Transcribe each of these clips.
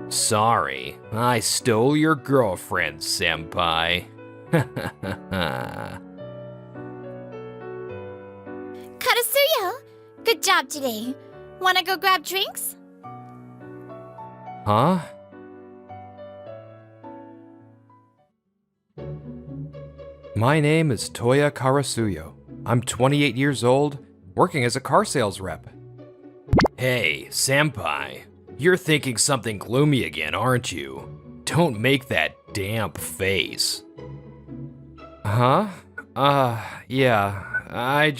Sorry, I stole your girlfriend, senpai. Karasuyo, good job today. Wanna go grab drinks? Huh? My name is Toya Karasuyo. I'm 28 years old, working as a car sales rep. Hey, senpai. You're thinking something gloomy again, aren't you? Don't make that damp face. Huh? Yeah,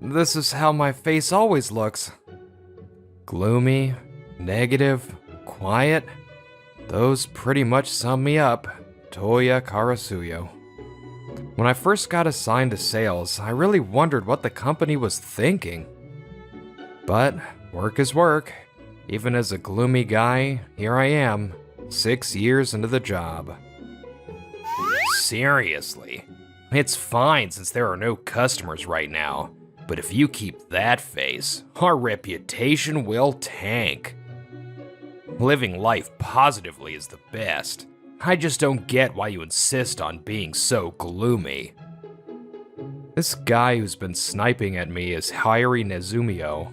this is how my face always looks. Gloomy, negative, quiet. Those pretty much sum me up, Toya Karasuyo. When I first got assigned to sales, I really wondered what the company was thinking. But work is work. Even as a gloomy guy, here I am, 6 years into the job. Seriously, it's fine since there are no customers right now, but if you keep that face, our reputation will tank. Living life positively is the best. I just don't get why you insist on being so gloomy. This guy who's been sniping at me is Hairi Nezumio.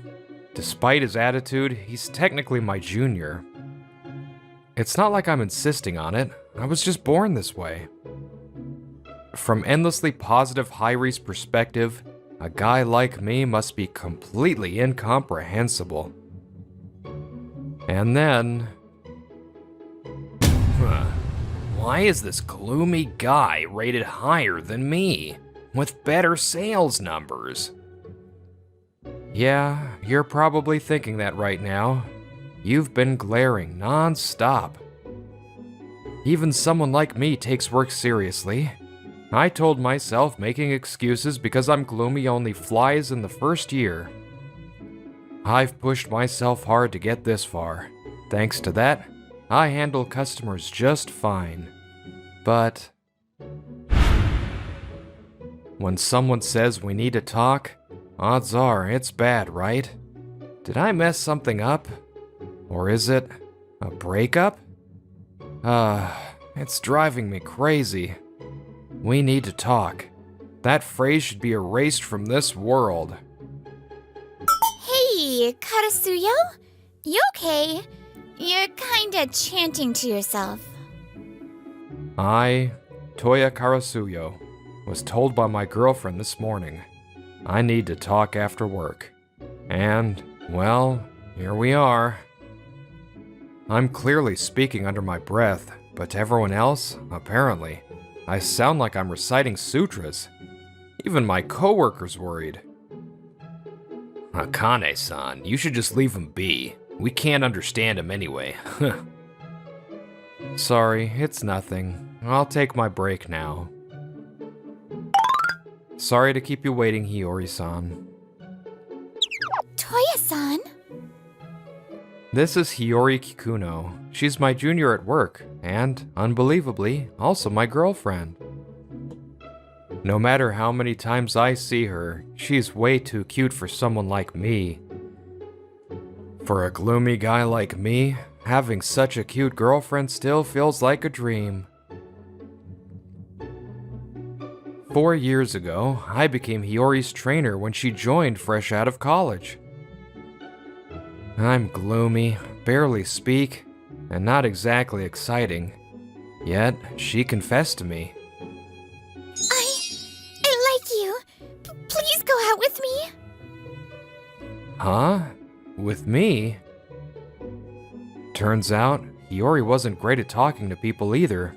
Despite his attitude, he's technically my junior. It's not like I'm insisting on it, I was just born this way. From endlessly positive Hairi's perspective, a guy like me must be completely incomprehensible. And then... Why is this gloomy guy rated higher than me, with better sales numbers? Yeah, you're probably thinking that right now. You've been glaring non-stop. Even someone like me takes work seriously. I told myself making excuses because I'm gloomy only flies in the first year. I've pushed myself hard to get this far. Thanks to that, I handle customers just fine. But when someone says we need to talk, odds are it's bad, right? Did I mess something up? Or is it a breakup? It's driving me crazy. We need to talk. That phrase should be erased from this world. Hey, Karasuyo? You okay? You're kinda chanting to yourself. I, Toya Karasuyo, was told by my girlfriend this morning I need to talk after work. And, well, here we are. I'm clearly speaking under my breath, but to everyone else, apparently, I sound like I'm reciting sutras. Even my coworkers worried. Akane-san, you should just leave him be. We can't understand him anyway. Sorry, it's nothing. I'll take my break now. Sorry to keep you waiting, Hiyori-san. Toya-san? This is Hiyori Kikuno. She's my junior at work, and, unbelievably, also my girlfriend. No matter how many times I see her, she's way too cute for someone like me. For a gloomy guy like me, having such a cute girlfriend still feels like a dream. 4 years ago, I became Hiyori's trainer when she joined fresh out of college. I'm gloomy, barely speak, and not exactly exciting. Yet, she confessed to me. I like you. Please go out with me. Huh? With me? Turns out, Hiyori wasn't great at talking to people either.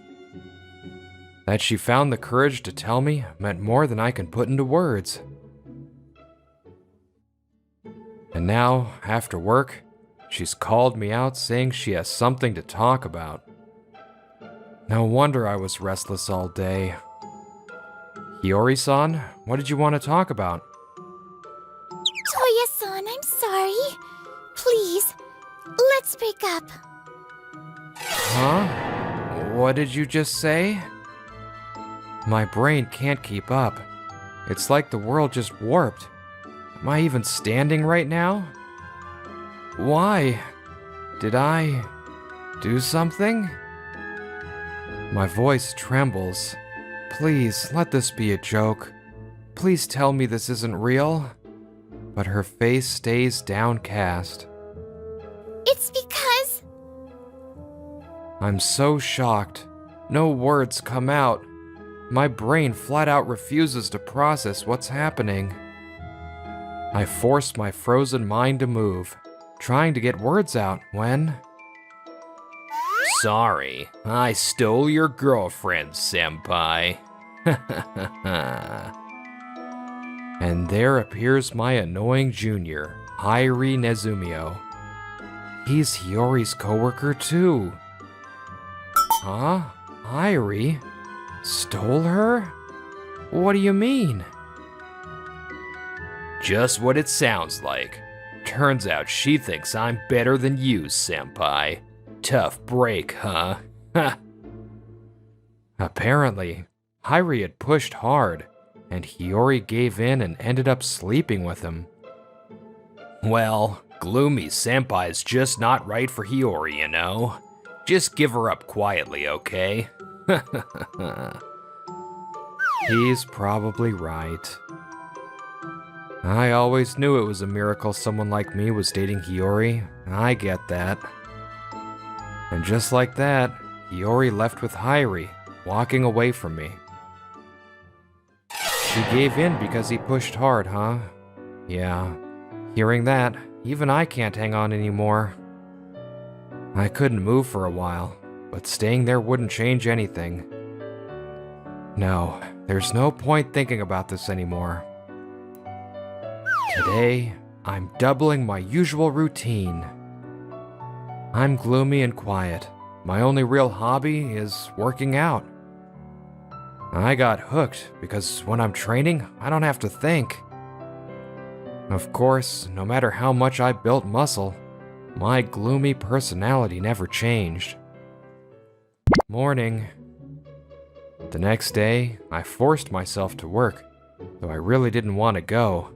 That she found the courage to tell me meant more than I can put into words. And now, after work, she's called me out saying she has something to talk about. No wonder I was restless all day. Hiyori-san, what did you want to talk about? Toya-san, I'm sorry. Please, let's break up. Huh? What did you just say? My brain can't keep up. It's like the world just warped. Am I even standing right now? Why? Did I Do something? My voice trembles. Please, let this be a joke. Please tell me this isn't real. But her face stays downcast. It's because... I'm so shocked. No words come out. My brain flat out refuses to process what's happening. I force my frozen mind to move, trying to get words out when... Sorry, I stole your girlfriend, senpai. And there appears my annoying junior, Hairi Nezumio. He's Hiyori's coworker too. Huh? Hairi? Stole her? What do you mean? Just what it sounds like. Turns out she thinks I'm better than you, senpai. Tough break, huh? Apparently, Hairi had pushed hard, and Hiyori gave in and ended up sleeping with him. Well, gloomy senpai's just not right for Hiyori, you know? Just give her up quietly, okay? He's probably right. I always knew it was a miracle someone like me was dating Hiyori. I get that. And just like that, Hiyori left with Hairi, walking away from me. She gave in because he pushed hard, huh? Yeah. Hearing that, even I can't hang on anymore. I couldn't move for a while, but staying there wouldn't change anything. No, there's no point thinking about this anymore. Today, I'm doubling my usual routine. I'm gloomy and quiet. My only real hobby is working out. I got hooked because when I'm training, I don't have to think. Of course, no matter how much I built muscle, my gloomy personality never changed. Morning. The next day, I forced myself to work, though I really didn't want to go.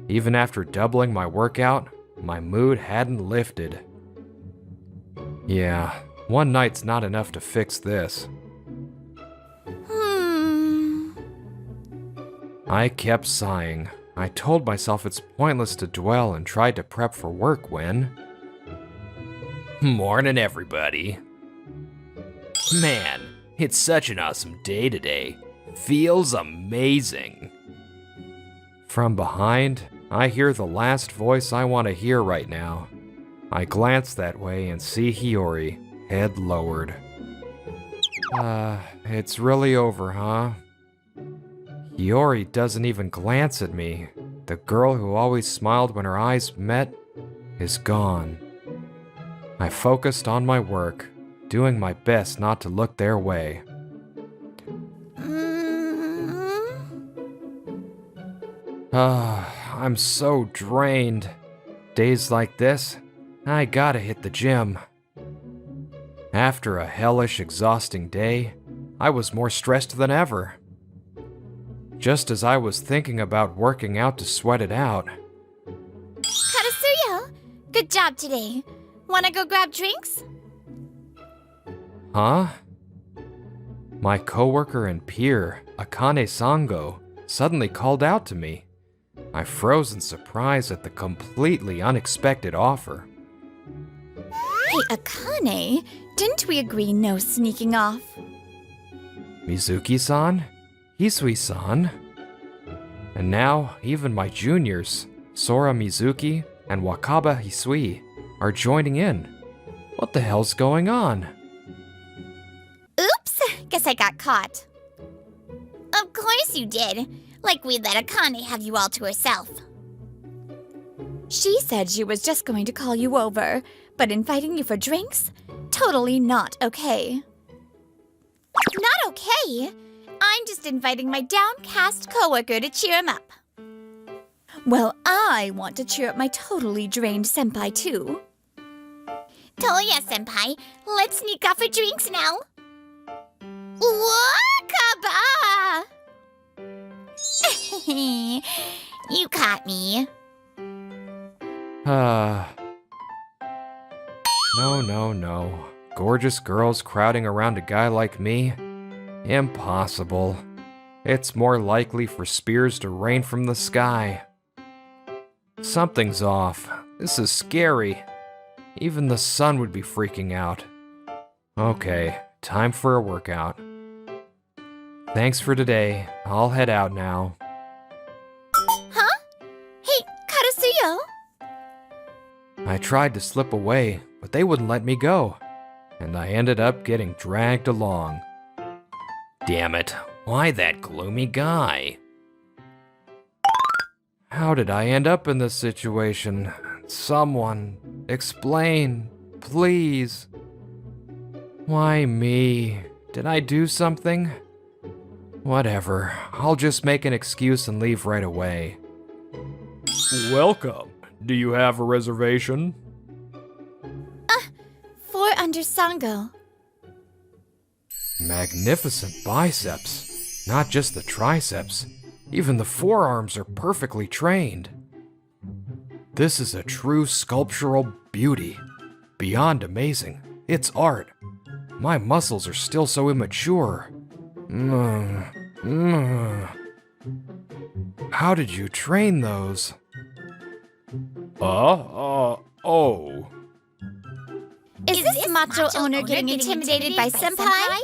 Even after doubling my workout, my mood hadn't lifted. Yeah, one night's not enough to fix this. I kept sighing. I told myself it's pointless to dwell and tried to prep for work when... Morning, everybody. Man, it's such an awesome day today. Feels amazing. From behind, I hear the last voice I want to hear right now. I glance that way and see Hiyori, head lowered. It's really over, huh? Hiyori doesn't even glance at me. The girl who always smiled when her eyes met is gone. I focused on my work, doing my best not to look their way. I'm so drained. Days like this, I gotta hit the gym. After a hellish, exhausting day, I was more stressed than ever. Just as I was thinking about working out to sweat it out. Karasuyo, good job today. Wanna go grab drinks? Huh? My coworker and peer, Akane Sango, suddenly called out to me. I froze in surprise at the completely unexpected offer. Hey, Akane, didn't we agree no sneaking off? Mizuki-san? Hisui-san? And now, even my juniors, Sora Mizuki and Wakaba Hisui, are joining in. What the hell's going on? Oops, guess I got caught. Of course you did. Like we'd let Akane have you all to herself. She said she was just going to call you over, but inviting you for drinks? Totally not okay. Not okay? I'm just inviting my downcast coworker to cheer him up. Well, I want to cheer up my totally drained senpai too. Toya senpai, let's sneak off for drinks now. Wakaba! You caught me. No. gorgeous girls crowding around a guy like me? Impossible. It's more likely for spears to rain from the sky. Something's off. This is scary. Even the sun would be freaking out. Okay, time for a workout. Thanks for today. I'll head out now. Huh? Hey, Karasuyo! I tried to slip away, but they wouldn't let me go, and I ended up getting dragged along. Damn it, why that gloomy guy? How did I end up in this situation? Someone, explain, please. Why me? Did I do something? Whatever, I'll just make an excuse and leave right away. Welcome. Do you have a reservation? 4 under Sango. Magnificent biceps. Not just the triceps. Even the forearms are perfectly trained. This is a true sculptural beauty. Beyond amazing. It's art. My muscles are still so immature. How did you train those? Oh. Is this macho owner getting intimidated by senpai?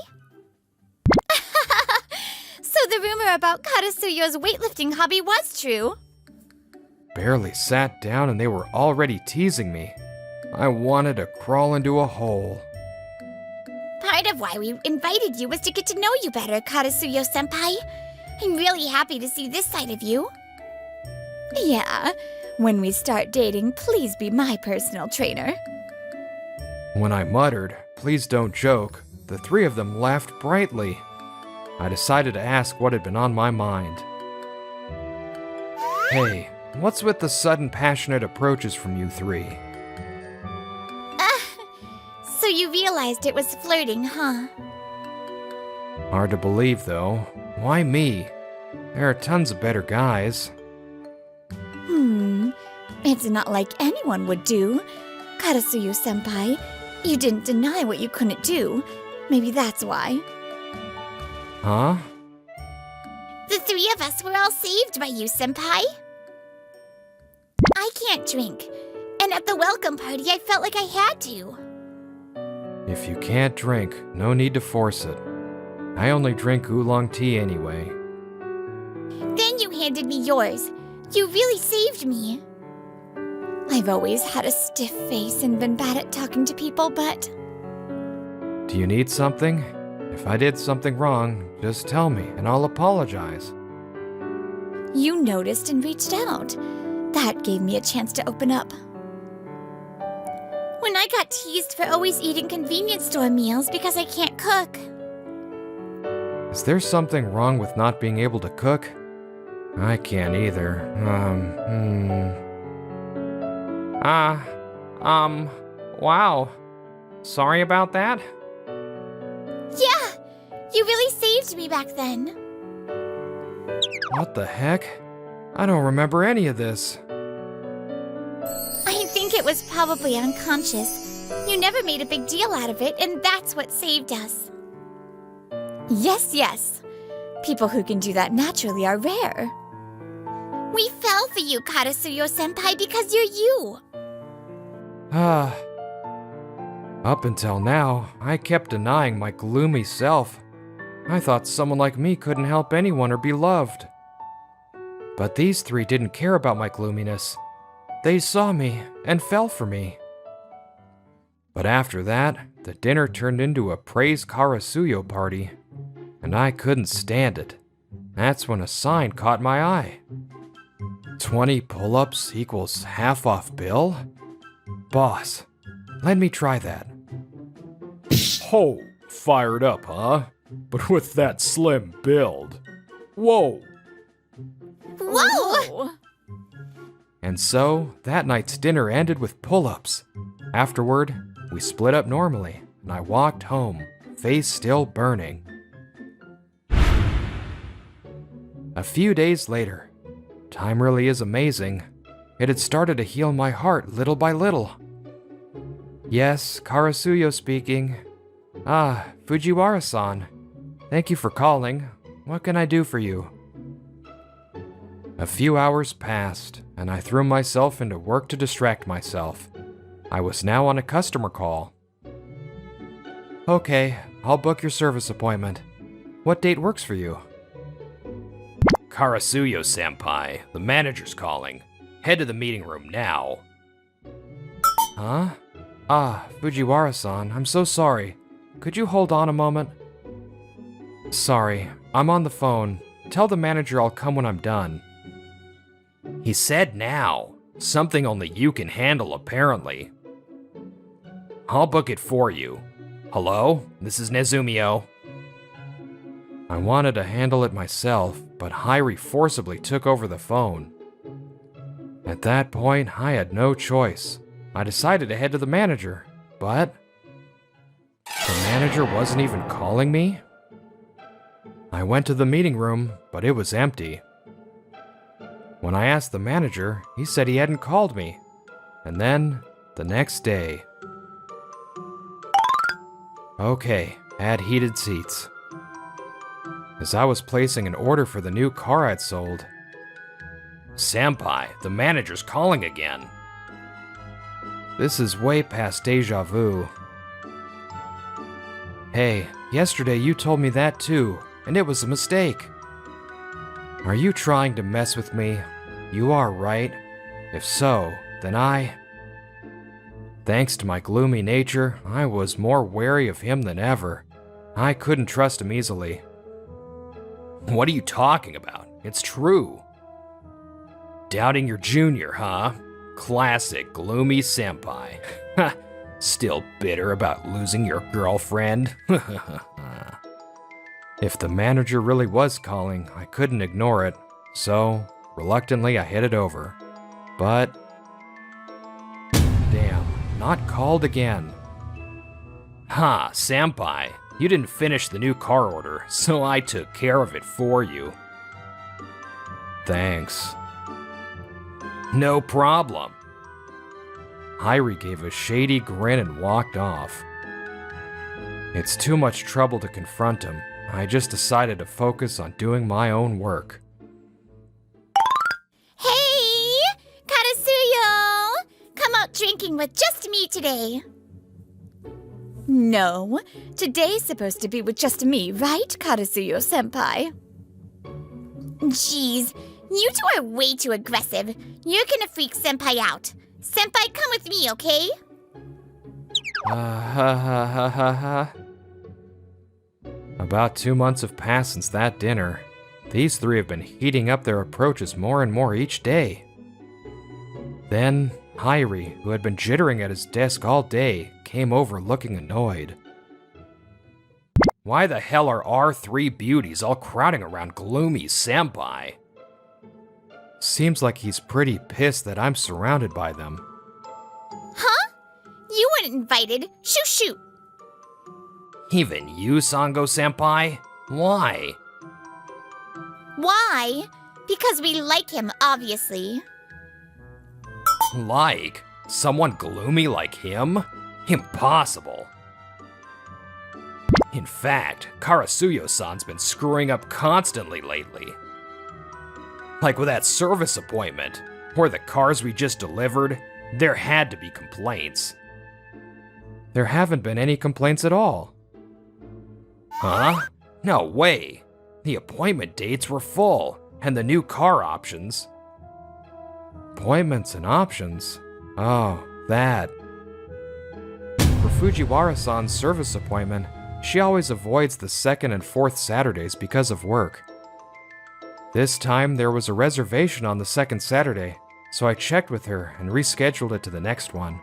So the rumor about Karasuyo's weightlifting hobby was true. Barely sat down and they were already teasing me. I wanted to crawl into a hole. Part of why we invited you was to get to know you better, Karasuyo-senpai. I'm really happy to see this side of you. Yeah, when we start dating, please be my personal trainer. When I muttered, "Please don't joke," the 3 of them laughed brightly. I decided to ask what had been on my mind. Hey, what's with the sudden passionate approaches from you 3? So you realized it was flirting, huh? Hard to believe, though. Why me? There are tons of better guys. It's not like anyone would do. Karasuyo-senpai, you didn't deny what you couldn't do. Maybe that's why. Huh? The 3 of us were all saved by you, senpai. I can't drink, and at the welcome party I felt like I had to. If you can't drink, no need to force it. I only drink oolong tea anyway. Then you handed me yours. You really saved me. I've always had a stiff face and been bad at talking to people, but... Do you need something? If I did something wrong, just tell me and I'll apologize. You noticed and reached out. That gave me a chance to open up. When I got teased for always eating convenience store meals because I can't cook. Is there something wrong with not being able to cook? I can't either. Wow. Sorry about that? Yeah, you really saved me back then. What the heck? I don't remember any of this. I think it was probably unconscious. You never made a big deal out of it, and that's what saved us. Yes. People who can do that naturally are rare. We fell for you, Karasuyo-senpai, because you're you. Up until now, I kept denying my gloomy self. I thought someone like me couldn't help anyone or be loved. But these 3 didn't care about my gloominess. They saw me and fell for me. But after that, the dinner turned into a praise Karasuyo party, and I couldn't stand it. That's when a sign caught my eye. 20 pull-ups equals half off bill? Boss, let me try that. Ho, fired up, huh? But with that slim build. Whoa! Whoa! And so, that night's dinner ended with pull-ups. Afterward, we split up normally, and I walked home, face still burning. A few days later, time really is amazing. It had started to heal my heart little by little. Yes, Karasuyo speaking. Ah, Fujiwara-san. Thank you for calling. What can I do for you? A few hours passed, and I threw myself into work to distract myself. I was now on a customer call. Okay, I'll book your service appointment. What date works for you? Karasuyo-senpai, the manager's calling. Head to the meeting room now. Huh? Ah, Fujiwara-san, I'm so sorry. Could you hold on a moment? Sorry, I'm on the phone. Tell the manager I'll come when I'm done. He said now. Something only you can handle, apparently. I'll book it for you. Hello? This is Nezumio. I wanted to handle it myself, but Hairi forcibly took over the phone. At that point, I had no choice. I decided to head to the manager, but the manager wasn't even calling me? I went to the meeting room, but it was empty. When I asked the manager, he said he hadn't called me. And then, the next day. Okay, add heated seats. As I was placing an order for the new car I'd sold. Senpai, the manager's calling again. This is way past deja vu. Hey, yesterday you told me that too, and it was a mistake. Are you trying to mess with me? You are, right? If so, then Thanks to my gloomy nature, I was more wary of him than ever. I couldn't trust him easily. What are you talking about? It's true. Doubting your junior, huh? Classic gloomy senpai. Still bitter about losing your girlfriend? If the manager really was calling, I couldn't ignore it, so reluctantly I headed over. But damn, not called again. Ha, senpai, you didn't finish the new car order, so I took care of it for you. Thanks. No problem. Hairi gave a shady grin and walked off. It's too much trouble to confront him. I just decided to focus on doing my own work. Hey! Karasuyo! Come out drinking with just me today. No, today's supposed to be with just me, right, Karasuyo-senpai? Jeez, you two are way too aggressive. You're gonna freak Senpai out. Senpai, come with me, okay? About 2 months have passed since that dinner. These three have been heating up their approaches more and more each day. Then, Hairi, who had been jittering at his desk all day, came over looking annoyed. Why the hell are our three beauties all crowding around gloomy senpai? Seems like he's pretty pissed that I'm surrounded by them. Huh? You weren't invited. Shoot, shoot. Even you, Sango-senpai? Why? Why? Because we like him, obviously. Like? Someone gloomy like him? Impossible. In fact, Karasuyo-san's been screwing up constantly lately. Like with that service appointment, or the cars we just delivered, there had to be complaints. There haven't been any complaints at all. Huh? No way. The appointment dates were full, and the new car options. Appointments and options? Oh, that. For Fujiwara-san's service appointment, she always avoids the second and fourth Saturdays because of work. This time there was a reservation on the second Saturday, so I checked with her and rescheduled it to the next one.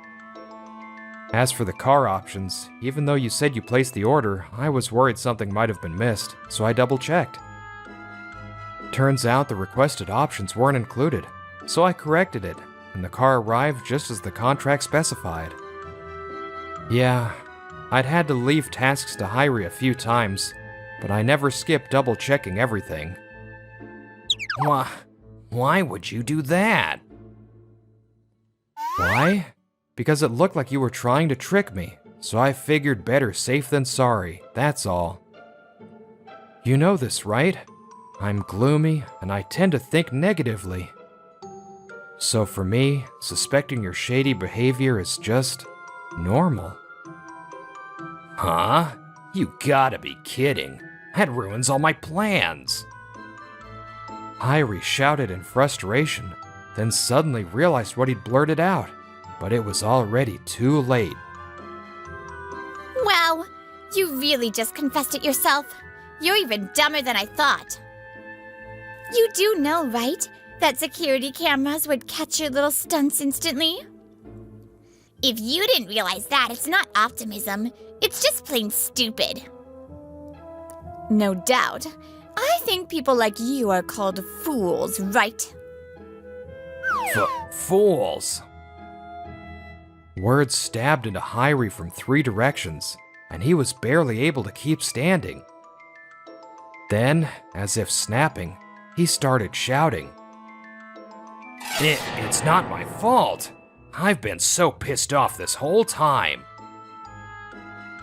As for the car options, even though you said you placed the order, I was worried something might have been missed, so I double-checked. Turns out the requested options weren't included, so I corrected it, and the car arrived just as the contract specified. Yeah, I'd had to leave tasks to Hairi a few times, but I never skipped double-checking everything. Why would you do that? Why? because it looked like you were trying to trick me, so I figured better safe than sorry, that's all. You know this, right? I'm gloomy, and I tend to think negatively. So for me, suspecting your shady behavior is just normal. Huh? You gotta be kidding. That ruins all my plans. Irie shouted in frustration, then suddenly realized what he'd blurted out, but it was already too late. Wow, you really just confessed it yourself. You're even dumber than I thought. You do know, right, that security cameras would catch your little stunts instantly? If you didn't realize that, it's not optimism. It's just plain stupid. No doubt. I think people like you are called fools, right? Fools. Words stabbed into Irie from 3 directions, and he was barely able to keep standing. Then, as if snapping, he started shouting. It's not my fault. I've been so pissed off this whole time.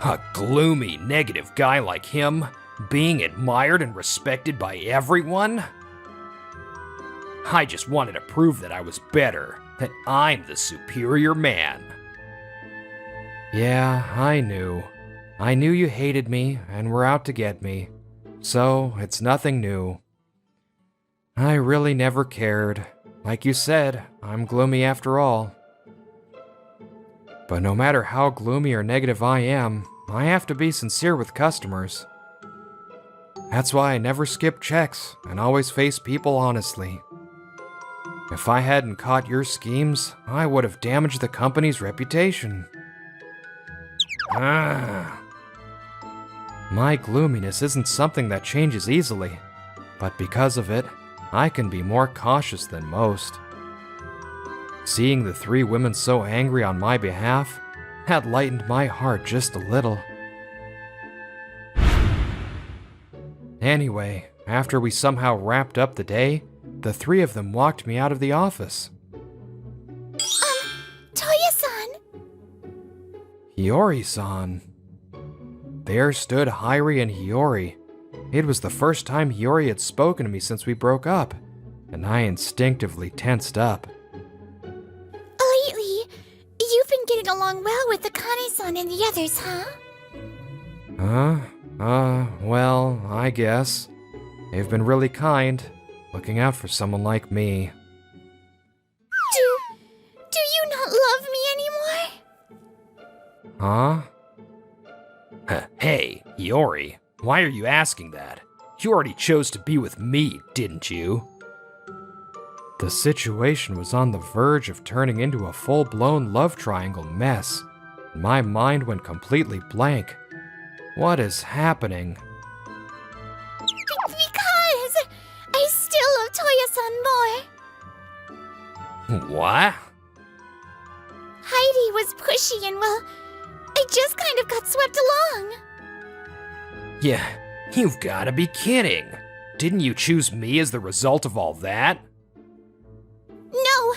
A gloomy, negative guy like him, being admired and respected by everyone? I just wanted to prove that I was better, that I'm the superior man. Yeah, I knew. I knew you hated me and were out to get me, so it's nothing new. I really never cared. Like you said, I'm gloomy after all. But no matter how gloomy or negative I am, I have to be sincere with customers. That's why I never skip checks and always face people honestly. If I hadn't caught your schemes, I would have damaged the company's reputation. My gloominess isn't something that changes easily, but because of it, I can be more cautious than most. Seeing the 3 women so angry on my behalf had lightened my heart just a little. Anyway, after we somehow wrapped up the day, the 3 of them walked me out of the office. Toya-san! Hiyori-san. There stood Irie and Hiyori. It was the first time Hiyori had spoken to me since we broke up, and I instinctively tensed up. Lately, you've been getting along well with the Kane-san and the others, huh? Well, I guess. They've been really kind, looking out for someone like me. Do you not love me anymore? Huh? Hey, Hiyori, why are you asking that? You already chose to be with me, didn't you? The situation was on the verge of turning into a full-blown love triangle mess. My mind went completely blank. What is happening? Because I still love Toya-san more. What? Heidi was pushy and, well, I just kind of got swept along. Yeah, you've gotta be kidding. Didn't you choose me as the result of all that? No,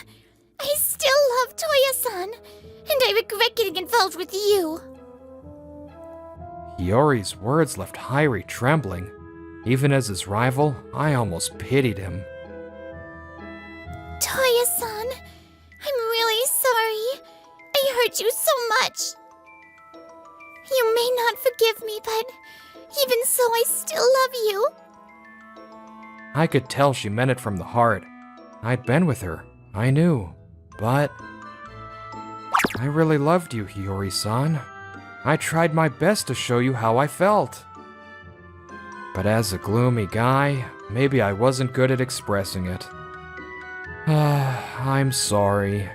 I still love Toya-san, and I regret getting involved with you. Hiyori's words left Irie trembling. Even as his rival, I almost pitied him. Toya-san, I'm really sorry. I hurt you so much. You may not forgive me, but even so, I still love you. I could tell she meant it from the heart. I'd been with her, I knew, but I really loved you, Hiyori-san. I tried my best to show you how I felt. But as a gloomy guy, maybe I wasn't good at expressing it. I'm sorry.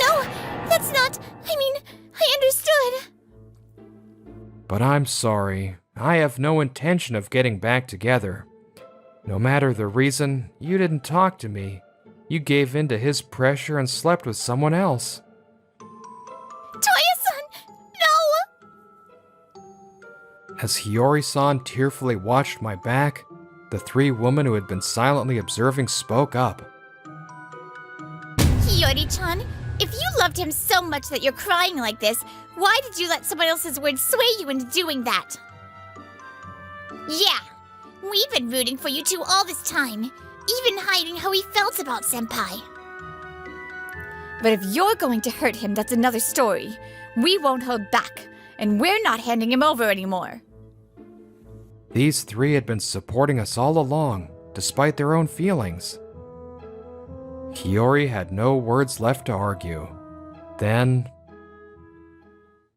No, that's not, I understood. But I'm sorry. I have no intention of getting back together. No matter the reason, you didn't talk to me. You gave in to his pressure and slept with someone else. Toya-san, no! As Hiyori-san tearfully watched my back, the 3 women who had been silently observing spoke up. Hiyori-chan, if you loved him so much that you're crying like this, why did you let someone else's words sway you into doing that? Yeah, we've been rooting for you two all this time, even hiding how he felt about Senpai. But if you're going to hurt him, that's another story. We won't hold back, and we're not handing him over anymore. These three had been supporting us all along, despite their own feelings. Hiyori had no words left to argue. Then...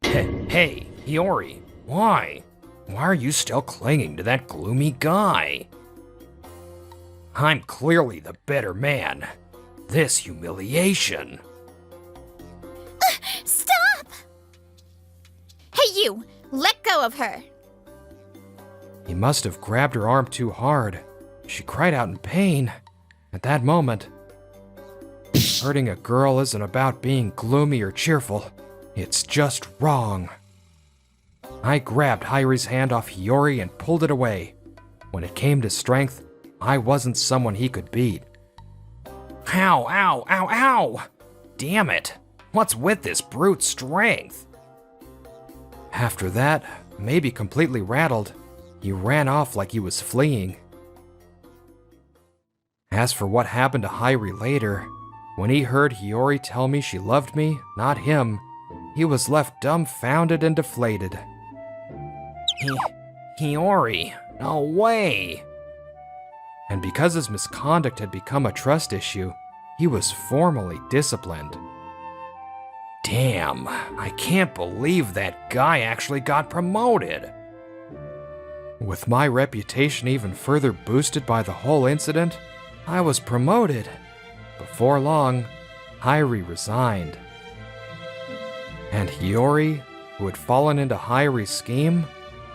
Hey, Hiyori, why? Why are you still clinging to that gloomy guy? I'm clearly the better man. This humiliation. Stop! Hey you, let go of her. He must have grabbed her arm too hard. She cried out in pain. At that moment, hurting a girl isn't about being gloomy or cheerful. It's just wrong. I grabbed Hyrie's hand off Hiyori and pulled it away. When it came to strength, I wasn't someone he could beat. Ow, ow, ow, ow! Damn it! What's with this brute strength? After that, maybe completely rattled, he ran off like he was fleeing. As for what happened to Hyrie later, when he heard Hiyori tell me she loved me, not him, he was left dumbfounded and deflated. Hiyori, no way! And because his misconduct had become a trust issue, he was formally disciplined. Damn, I can't believe that guy actually got promoted. With my reputation even further boosted by the whole incident, I was promoted. Before long, Hyrie resigned. And Hiyori, who had fallen into Hyrie's scheme,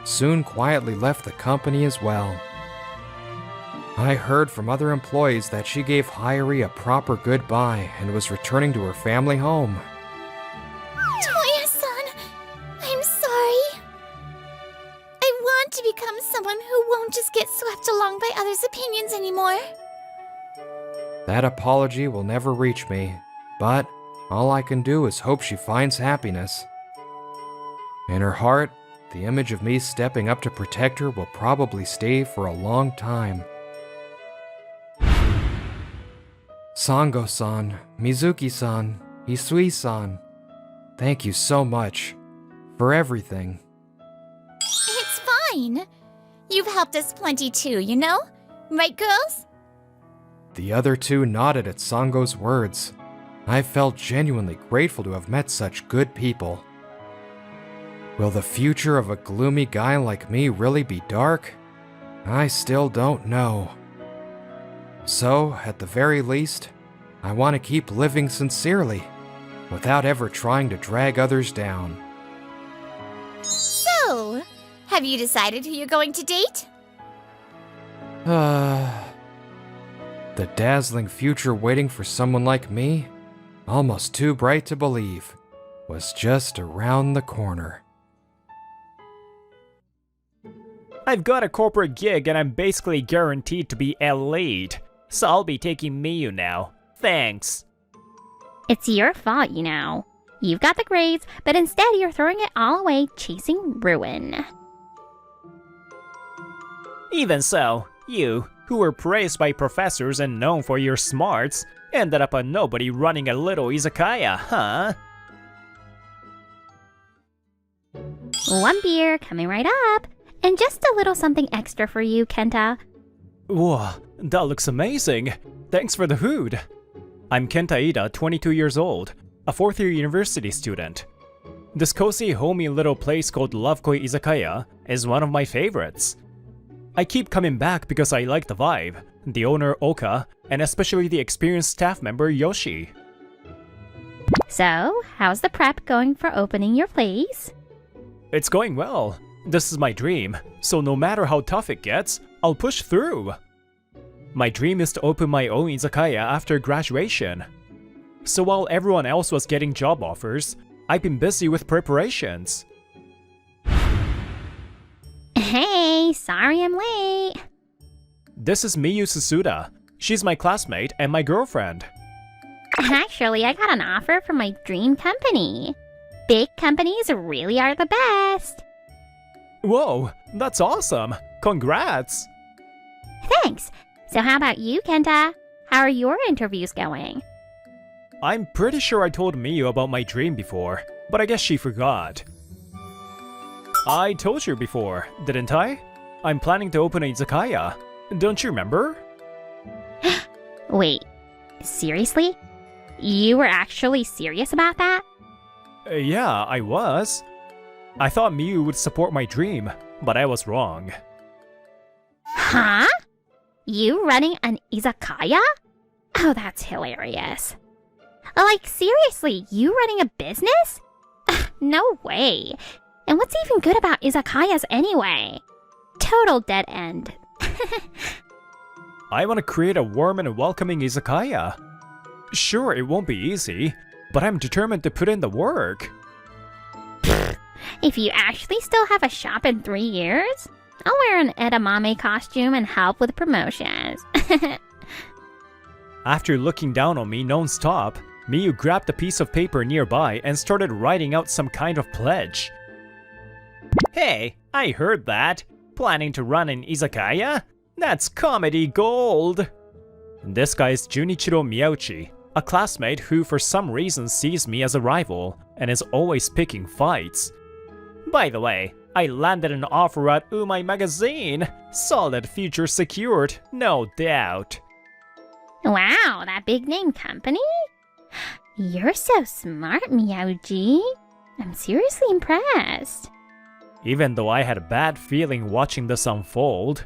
soon quietly left the company as well. I heard from other employees that she gave Hyrie a proper goodbye and was returning to her family home. Toya-san, I'm sorry. I want to become someone who won't just get swept along by others' opinions anymore. That apology will never reach me, but all I can do is hope she finds happiness. In her heart, the image of me stepping up to protect her will probably stay for a long time. Sango-san, Mizuki-san, Isui-san, thank you so much for everything. It's fine. You've helped us plenty too, you know? Right, girls? The other two nodded at Sango's words. I felt genuinely grateful to have met such good people. Will the future of a gloomy guy like me really be dark? I still don't know. So, at the very least, I want to keep living sincerely, without ever trying to drag others down. So, have you decided who you're going to date? The dazzling future waiting for someone like me, almost too bright to believe, was just around the corner. I've got a corporate gig and I'm basically guaranteed to be elite, so I'll be taking Miyu now. Thanks. It's your fault, you know. You've got the grades, but instead you're throwing it all away chasing ruin. Even so, you, who were praised by professors and known for your smarts, ended up a nobody running a little izakaya, huh? One beer coming right up, and just a little something extra for you, Kenta. Whoa, that looks amazing. Thanks for the food. I'm Kenta Ida, 22 years old, a fourth-year university student. This cozy, homey little place called Lovekoi Izakaya is one of my favorites. I keep coming back because I like the vibe, the owner Oka, and especially the experienced staff member Yoshi. So, how's the prep going for opening your place? It's going well. This is my dream, so no matter how tough it gets, I'll push through. My dream is to open my own izakaya after graduation. So while everyone else was getting job offers, I've been busy with preparations. Hey, sorry I'm late. This is Miyu Susuda. She's my classmate and my girlfriend. Actually, I got an offer from my dream company. Big companies really are the best. Whoa, that's awesome! Congrats! Thanks. So how about you, Kenta? How are your interviews going? I'm pretty sure I told Miyu about my dream before, but I guess she forgot. I told you before, didn't I? I'm planning to open a izakaya. Don't you remember? Wait, seriously? You were actually serious about that? Yeah, I was. I thought Miyu would support my dream, but I was wrong. Huh? You running an izakaya? Oh, that's hilarious. Like, seriously, you running a business? No way. And what's even good about izakayas anyway? Total dead end. I want to create a warm and welcoming izakaya. Sure, it won't be easy, but I'm determined to put in the work. If you actually still have a shop in 3 years, I'll wear an edamame costume and help with promotions. After looking down on me non-stop, Miyu grabbed a piece of paper nearby and started writing out some kind of pledge. Hey, I heard that. Planning to run an izakaya? That's comedy gold! This guy's Junichiro Miyauchi, a classmate who for some reason sees me as a rival and is always picking fights. By the way, I landed an offer at Umai Magazine. Solid future secured, no doubt. Wow, that big name company? You're so smart, Miyauji. I'm seriously impressed. Even though I had a bad feeling watching this unfold,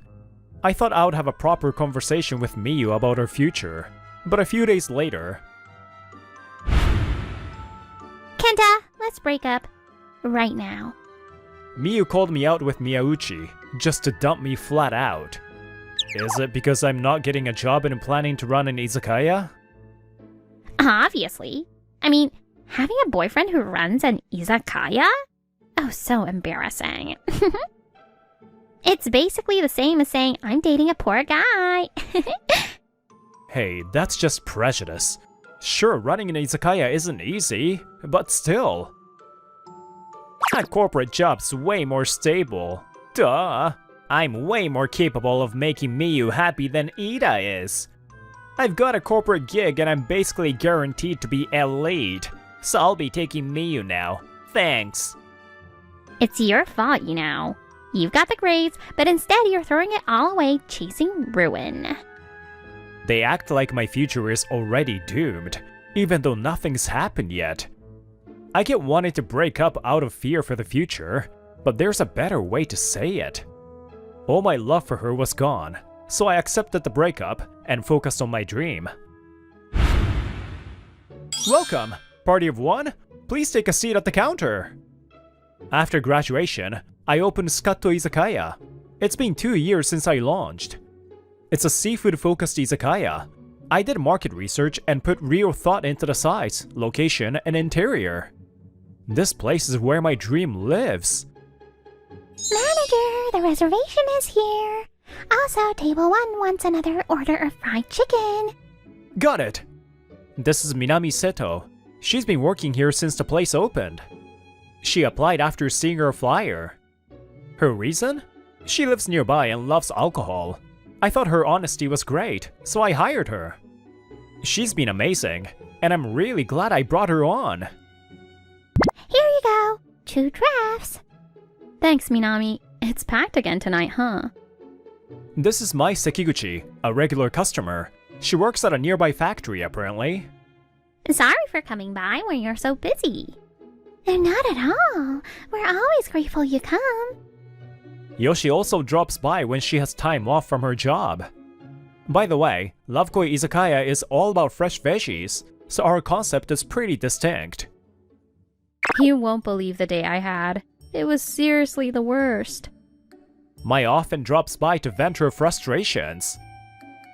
I thought I would have a proper conversation with Miyu about her future. But a few days later... Kenta, let's break up. Right now. Miyu called me out with Miyauchi, just to dump me flat out. Is it because I'm not getting a job and planning to run an izakaya? Obviously. I mean, having a boyfriend who runs an izakaya? Oh, so embarrassing. It's basically the same as saying I'm dating a poor guy. Hey, that's just prejudice. Sure, running an izakaya isn't easy, but still. A corporate job's way more stable. Duh! I'm way more capable of making Miyu happy than Ida is. I've got a corporate gig and I'm basically guaranteed to be elite, so I'll be taking Miyu now. Thanks. It's your fault, you know. You've got the grades, but instead you're throwing it all away chasing ruin. They act like my future is already doomed, even though nothing's happened yet. I get wanting to break up out of fear for the future, but there's a better way to say it. All my love for her was gone, so I accepted the breakup and focused on my dream. Welcome! Party of one? Please take a seat at the counter! After graduation, I opened Scatto Izakaya. It's been 2 years since I launched. It's a seafood-focused izakaya. I did market research and put real thought into the size, location, and interior. This place is where my dream lives. Manager, the reservation is here. Also, table 1 wants another order of fried chicken. Got it! This is Minami Seto. She's been working here since the place opened. She applied after seeing her flyer. Her reason? She lives nearby and loves alcohol. I thought her honesty was great, so I hired her. She's been amazing, and I'm really glad I brought her on. Here you go. 2 drafts. Thanks, Minami. It's packed again tonight, huh? This is Mai Sekiguchi, a regular customer. She works at a nearby factory, apparently. Sorry for coming by when you're so busy. Not at all. We're always grateful you come. Yoshi also drops by when she has time off from her job. By the way, Lovekoi Izakaya is all about fresh veggies, so our concept is pretty distinct. You won't believe the day I had. It was seriously the worst. Mai often drops by to vent her frustrations.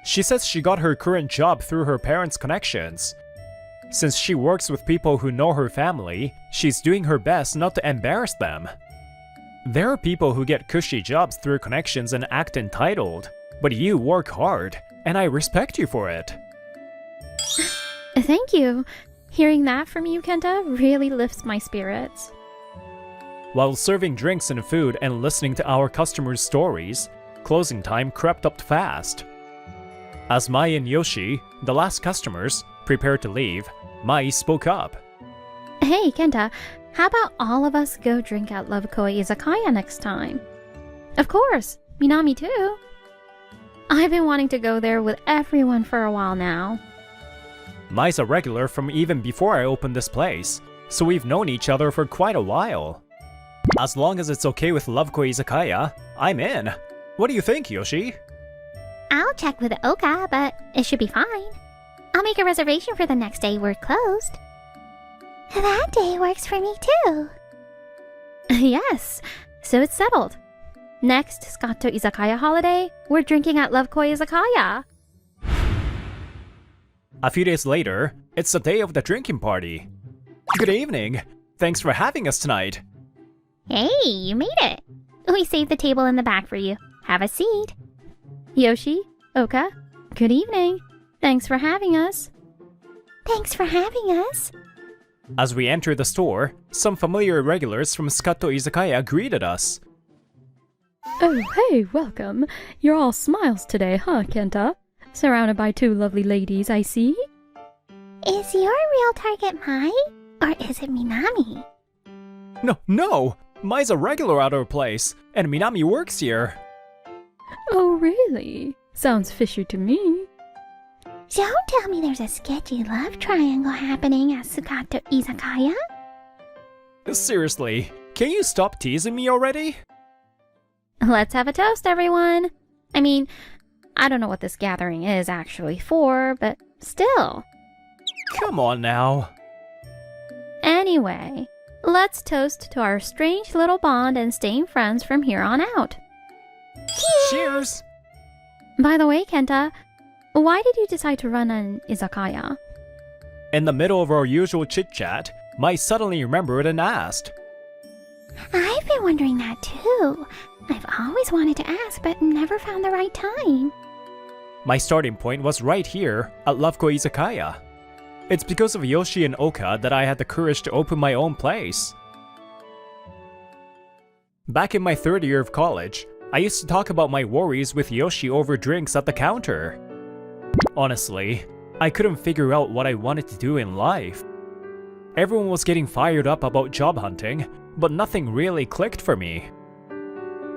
She says she got her current job through her parents' connections. Since she works with people who know her family, she's doing her best not to embarrass them. There are people who get cushy jobs through connections and act entitled, but you work hard, and I respect you for it. Thank you. Hearing that from you, Kenta, really lifts my spirits. While serving drinks and food and listening to our customers' stories, closing time crept up fast. As Mai and Yoshi, the last customers, prepared to leave, Mai spoke up. Hey, Kenta, how about all of us go drink at Lovekoi Izakaya next time? Of course, Minami too. I've been wanting to go there with everyone for a while now. Mai's a regular from even before I opened this place, so we've known each other for quite a while. As long as it's okay with Lovekoi Izakaya, I'm in. What do you think, Yoshi? I'll check with Oka, but it should be fine. I'll make a reservation for the next day we're closed. That day works for me too. Yes, so it's settled. Next Sakato Izakaya holiday, we're drinking at Lovekoi Izakaya. A few days later, it's the day of the drinking party. Good evening. Thanks for having us tonight. Hey, you made it. We saved the table in the back for you. Have a seat. Yoshi, Oka, good evening. Thanks for having us. Thanks for having us. As we enter the store, some familiar regulars from Sakato Izakaya greeted us. Oh, hey, welcome. You're all smiles today, huh, Kenta? Surrounded by two lovely ladies, I see. Is your real target Mai, or is it Minami? No! Mai's a regular at our place, and Minami works here. Oh, really? Sounds fishy to me. Don't tell me there's a sketchy love triangle happening at Sakato Izakaya. Seriously, can you stop teasing me already? Let's have a toast, everyone. I mean, I don't know what this gathering is actually for, but still. Come on now. Anyway, let's toast to our strange little bond and staying friends from here on out. Cheers! By the way, Kenta, why did you decide to run an izakaya? In the middle of our usual chit-chat, Mai suddenly remembered and asked. I've been wondering that too. I've always wanted to ask, but never found the right time. My starting point was right here at Lovekoi Izakaya. It's because of Yoshi and Oka that I had the courage to open my own place. Back in my third year of college, I used to talk about my worries with Yoshi over drinks at the counter. Honestly, I couldn't figure out what I wanted to do in life. Everyone was getting fired up about job hunting, but nothing really clicked for me.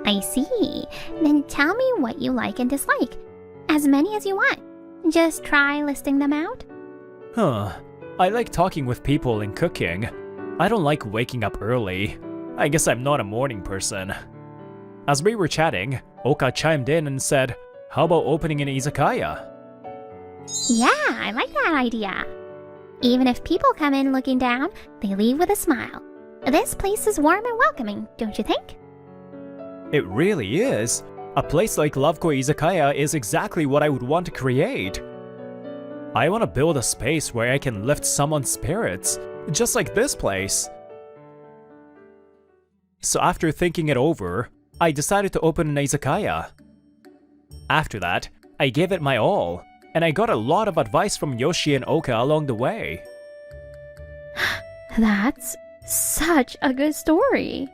I see. Then tell me what you like and dislike. As many as you want. Just try listing them out. I like talking with people and cooking. I don't like waking up early. I guess I'm not a morning person. As we were chatting, Oka chimed in and said, how about opening an izakaya? Yeah, I like that idea. Even if people come in looking down, they leave with a smile. This place is warm and welcoming, don't you think? It really is. A place like Lovekoi Izakaya is exactly what I would want to create. I want to build a space where I can lift someone's spirits, just like this place. So after thinking it over, I decided to open an izakaya. After that, I gave it my all, and I got a lot of advice from Yoshi and Oka along the way. That's such a good story.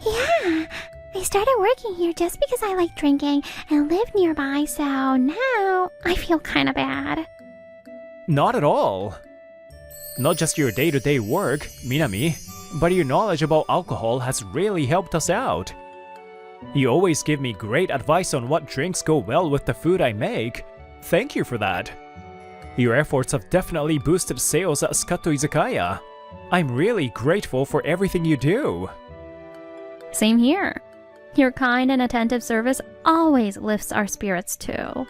Yeah, I started working here just because I like drinking and live nearby, so now I feel kinda bad. Not at all. Not just your day-to-day work, Minami, but your knowledge about alcohol has really helped us out. You always give me great advice on what drinks go well with the food I make. Thank you for that. Your efforts have definitely boosted sales at Sakato Izakaya. I'm really grateful for everything you do. Same here. Your kind and attentive service always lifts our spirits too.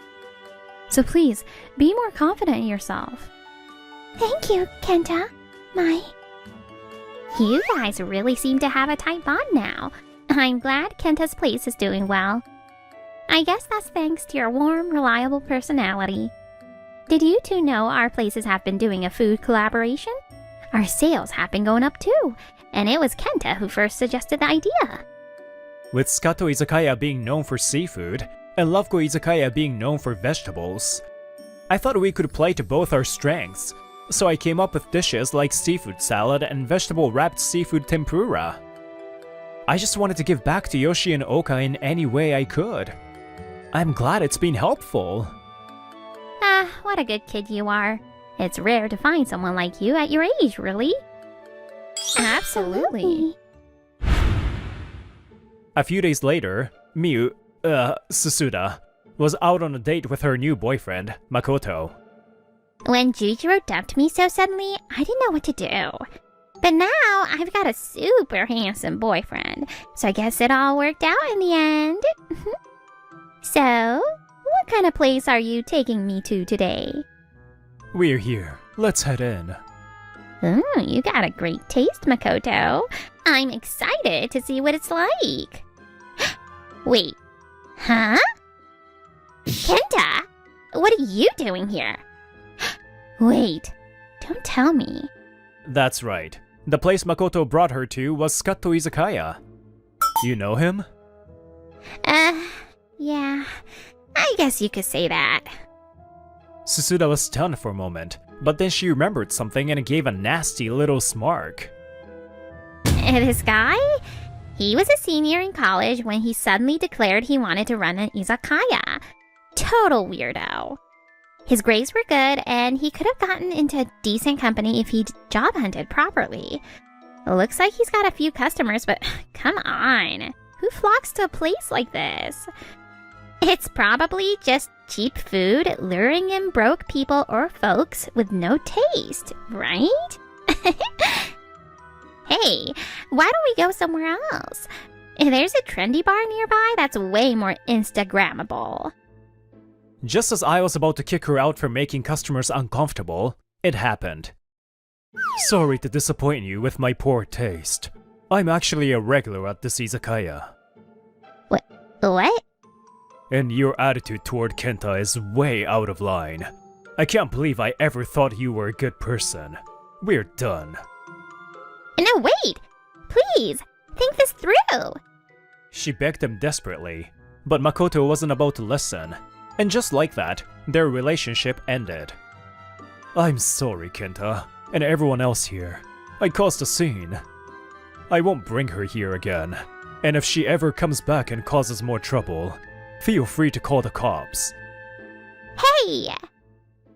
So please, be more confident in yourself. Thank you, Kenta. Mai. You guys really seem to have a tight bond now. I'm glad Kenta's place is doing well. I guess that's thanks to your warm, reliable personality. Did you two know our places have been doing a food collaboration? Our sales have been going up too, and it was Kenta who first suggested the idea. With Sakato Izakaya being known for seafood, and Lovekoi Izakaya being known for vegetables, I thought we could play to both our strengths, so I came up with dishes like seafood salad and vegetable-wrapped seafood tempura. I just wanted to give back to Yoshi and Oka in any way I could. I'm glad it's been helpful. Ah, what a good kid you are. It's rare to find someone like you at your age, really. Absolutely. A few days later, Susuda, was out on a date with her new boyfriend, Makoto. When Jujiro dumped me so suddenly, I didn't know what to do. But now I've got a super handsome boyfriend, so I guess it all worked out in the end. So, what kind of place are you taking me to today? We're here. Let's head in. Ooh, you got a great taste, Makoto. I'm excited to see what it's like. Wait, huh? Kenta, what are you doing here? Wait, don't tell me. That's right. The place Makoto brought her to was Scutto Izakaya. You know him? Yeah, I guess you could say that. Susuda was stunned for a moment, but then she remembered something and gave a nasty little smirk. This guy? He was a senior in college when he suddenly declared he wanted to run an izakaya. Total weirdo. His grades were good, and he could have gotten into a decent company if he'd job hunted properly. Looks like he's got a few customers, but come on. Who flocks to a place like this? It's probably just cheap food luring in broke people or folks with no taste, right? Hey, why don't we go somewhere else? There's a trendy bar nearby that's way more Instagrammable. Just as I was about to kick her out for making customers uncomfortable, it happened. Sorry to disappoint you with my poor taste. I'm actually a regular at this izakaya. What? And your attitude toward Kenta is way out of line. I can't believe I ever thought you were a good person. We're done. No, wait! Please, think this through! She begged him desperately, but Makoto wasn't about to listen. And just like that, their relationship ended. I'm sorry, Kenta, and everyone else here. I caused a scene. I won't bring her here again. And if she ever comes back and causes more trouble, feel free to call the cops. Hey!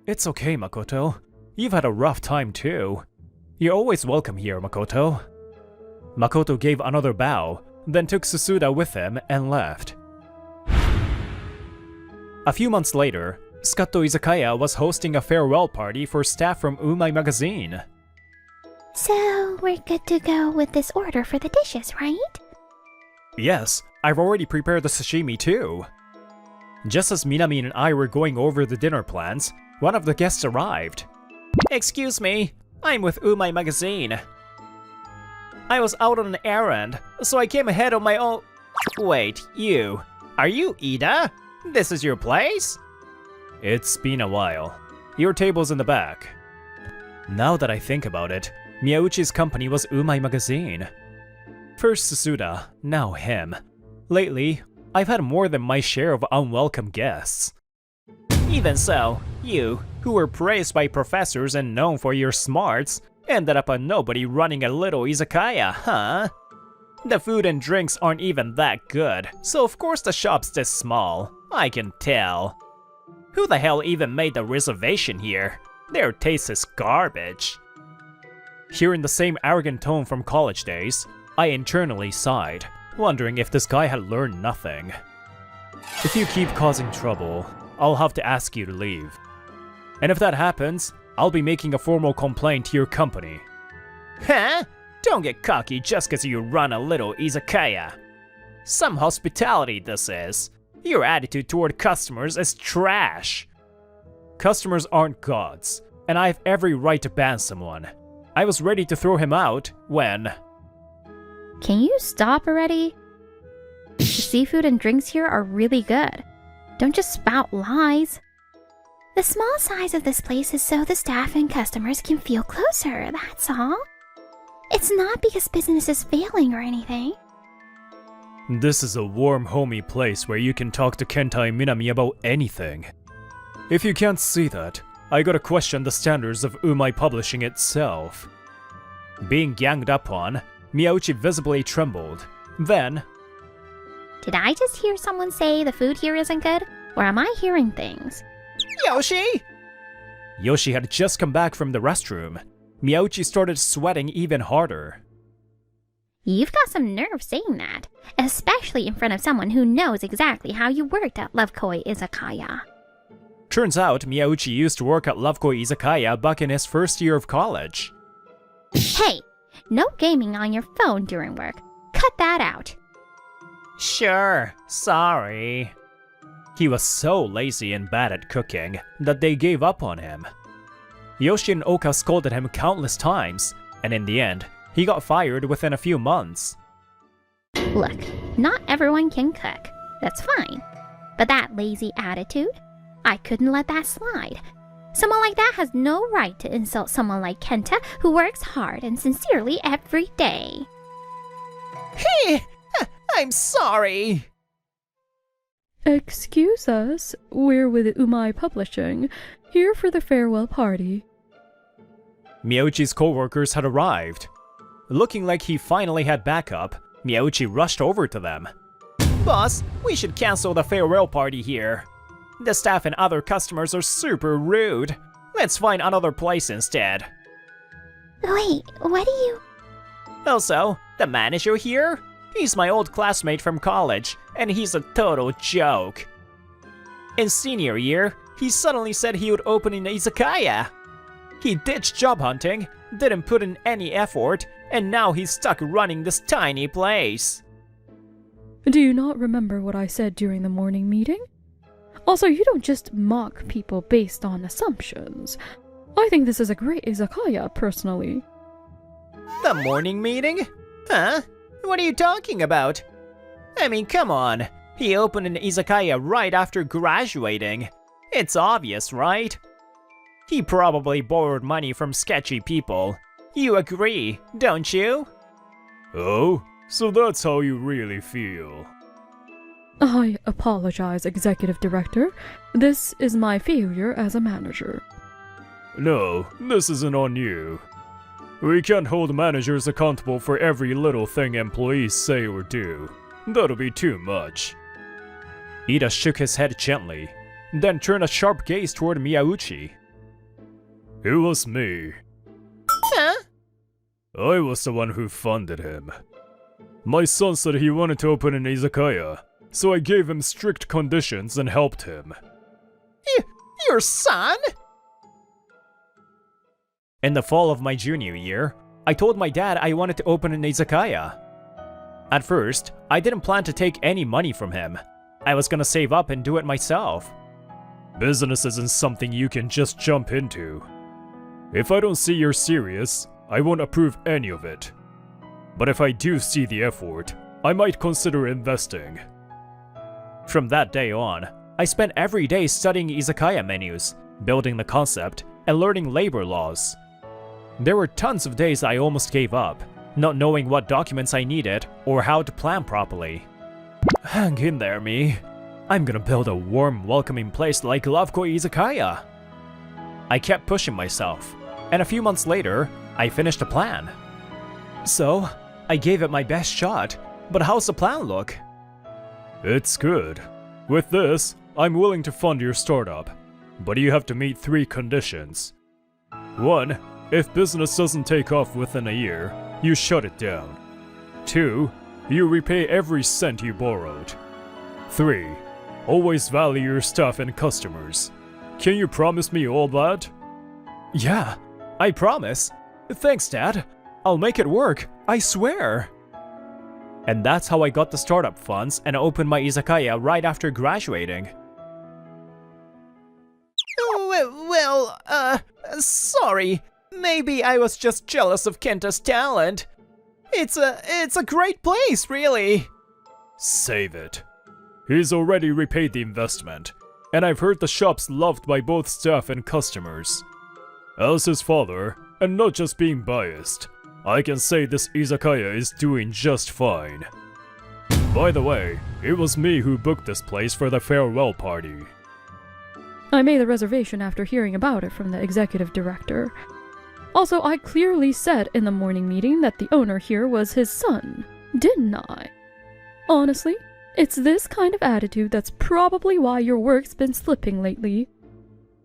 It's okay, Makoto. You've had a rough time too. You're always welcome here, Makoto. Makoto gave another bow, then took Susuda with him and left. A few months later, Scutto Izakaya was hosting a farewell party for staff from Umai magazine. So, we're good to go with this order for the dishes, right? Yes, I've already prepared the sashimi too. Just as Minami and I were going over the dinner plans, one of the guests arrived. Excuse me, I'm with Umai magazine. I was out on an errand, so I came ahead on my own. Wait, you. Are you Ida? This is your place? It's been a while. Your table's in the back. Now that I think about it, Miyauchi's company was Umai magazine. First Susuda, now him. Lately, I've had more than my share of unwelcome guests. Even so, you, who were praised by professors and known for your smarts, ended up a nobody running a little izakaya, huh? The food and drinks aren't even that good, so of course the shop's this small. I can tell. Who the hell even made the reservation here? Their taste is garbage. Hearing the same arrogant tone from college days, I internally sighed, wondering if this guy had learned nothing. If you keep causing trouble, I'll have to ask you to leave. And if that happens, I'll be making a formal complaint to your company. Huh? Don't get cocky just cause you run a little izakaya. Some hospitality this is. Your attitude toward customers is trash. Customers aren't gods, and I have every right to ban someone. I was ready to throw him out when... Can you stop already? The seafood and drinks here are really good. Don't just spout lies. The small size of this place is so the staff and customers can feel closer, that's all. It's not because business is failing or anything. This is a warm, homey place where you can talk to Kenta and Minami about anything. If you can't see that, I gotta question the standards of Umai Publishing itself. Being ganged up on, Miyauchi visibly trembled. Then, Did I just hear someone say the food here isn't good? Or am I hearing things? Yoshi! Yoshi had just come back from the restroom. Miyauchi started sweating even harder. You've got some nerve saying that, especially in front of someone who knows exactly how you worked at Lovekoi Izakaya. Turns out Miyauchi used to work at Lovekoi Izakaya back in his first year of college. Hey, no gaming on your phone during work. Cut that out. Sure, sorry. He was so lazy and bad at cooking that they gave up on him. Yoshi and Oka scolded him countless times, and in the end, he got fired within a few months. Look, not everyone can cook. That's fine. But that lazy attitude? I couldn't let that slide. Someone like that has no right to insult someone like Kenta who works hard and sincerely every day. Hey, I'm sorry. Excuse us, we're with Umai Publishing, here for the farewell party. Miyauchi's coworkers had arrived. Looking like he finally had backup, Miyauchi rushed over to them. Boss, we should cancel the farewell party here. The staff and other customers are super rude. Let's find another place instead. Wait, what do you... Also, the manager here? He's my old classmate from college, and he's a total joke. In senior year, he suddenly said he would open an izakaya. He ditched job hunting, didn't put in any effort, and now he's stuck running this tiny place. Do you not remember what I said during the morning meeting? Also, you don't just mock people based on assumptions. I think this is a great izakaya, personally. The morning meeting? Huh? What are you talking about? I mean, come on. He opened an izakaya right after graduating. It's obvious, right? He probably borrowed money from sketchy people. You agree, don't you? Oh, so that's how you really feel. I apologize, Executive Director. This is my failure as a manager. No, this isn't on you. We can't hold managers accountable for every little thing employees say or do. That'll be too much. Ida shook his head gently, then turned a sharp gaze toward Miyauchi. It was me. Huh? I was the one who funded him. My son said he wanted to open an izakaya, so I gave him strict conditions and helped him. Your son? In the fall of my junior year, I told my dad I wanted to open an izakaya. At first, I didn't plan to take any money from him. I was gonna save up and do it myself. Business isn't something you can just jump into. If I don't see you're serious, I won't approve any of it. But if I do see the effort, I might consider investing. From that day on, I spent every day studying izakaya menus, building the concept, and learning labor laws. There were tons of days I almost gave up, not knowing what documents I needed or how to plan properly. Hang in there, me. I'm gonna build a warm, welcoming place like Lovekoi Izakaya. I kept pushing myself, and a few months later, I finished a plan. So, I gave it my best shot, but how's the plan look? It's good. With this, I'm willing to fund your startup, but you have to meet 3 conditions. 1. If business doesn't take off within a year, you shut it down. 2. You repay every cent you borrowed. 3. Always value your staff and customers. Can you promise me all that? Yeah, I promise. Thanks, Dad. I'll make it work, I swear. And that's how I got the startup funds and opened my izakaya right after graduating. Well, sorry. Maybe I was just jealous of Kenta's talent. It's a great place, really. Save it. He's already repaid the investment, and I've heard the shop's loved by both staff and customers. As his father, and not just being biased, I can say this izakaya is doing just fine. By the way, it was me who booked this place for the farewell party. I made the reservation after hearing about it from the executive director. Also, I clearly said in the morning meeting that the owner here was his son, didn't I? Honestly, it's this kind of attitude that's probably why your work's been slipping lately.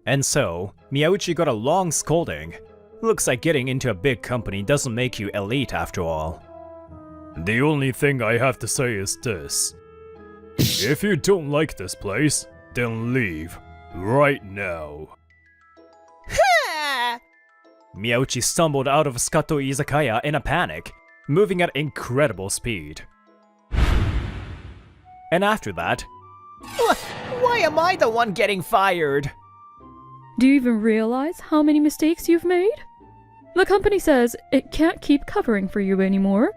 And so, Miyauchi got a long scolding. Looks like getting into a big company doesn't make you elite after all. The only thing I have to say is this. If you don't like this place, then leave. Right now. Miyauchi stumbled out of Sakato Izakaya in a panic, moving at incredible speed. And after that, Why am I the one getting fired? Do you even realize how many mistakes you've made? The company says it can't keep covering for you anymore.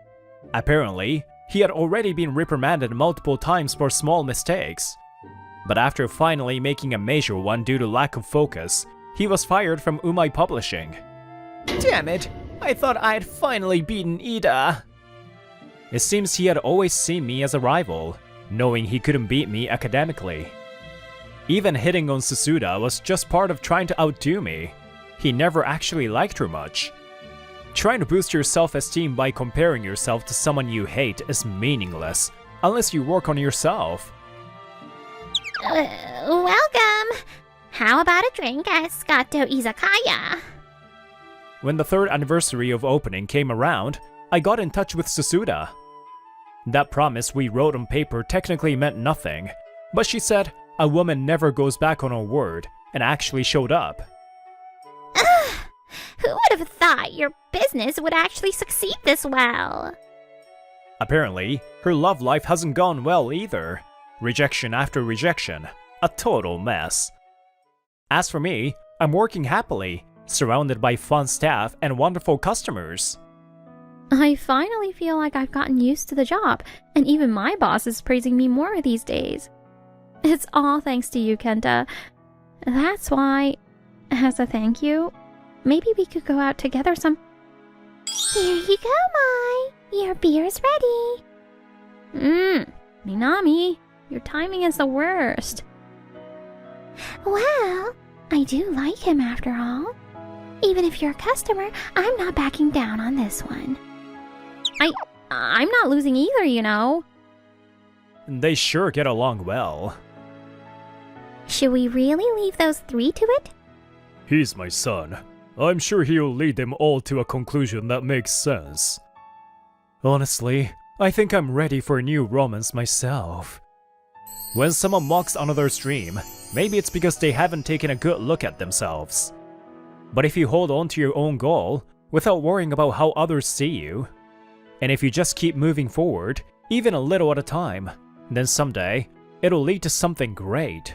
apparently, he had already been reprimanded multiple times for small mistakes. But after finally making a major one due to lack of focus, he was fired from Umai Publishing. Damn it! I thought I'd finally beaten Ida. It seems he had always seen me as a rival, knowing he couldn't beat me academically. Even hitting on Susuda was just part of trying to outdo me. He never actually liked her much. Trying to boost your self-esteem by comparing yourself to someone you hate is meaningless, unless you work on yourself. Welcome! How about a drink at Sakato Izakaya? When the 3rd anniversary of opening came around, I got in touch with Susuda. That promise we wrote on paper technically meant nothing, but she said a woman never goes back on her word and actually showed up. Who would have thought your business would actually succeed this well? Apparently, her love life hasn't gone well either. Rejection after rejection. A total mess. As for me, I'm working happily, surrounded by fun staff and wonderful customers. I finally feel like I've gotten used to the job, and even my boss is praising me more these days. It's all thanks to you, Kenta. That's why, as a thank you, maybe we could go out together some... Here you go, Mai! Your beer's ready! Minami, your timing is the worst. Well, I do like him after all. Even if you're a customer, I'm not backing down on this one. I'm not losing either, you know. They sure get along well. Should we really leave those 3 to it? He's my son. I'm sure he'll lead them all to a conclusion that makes sense. Honestly, I think I'm ready for a new romance myself. When someone mocks another's dream, maybe it's because they haven't taken a good look at themselves. But if you hold on to your own goal, without worrying about how others see you, and if you just keep moving forward, even a little at a time, then someday, it'll lead to something great.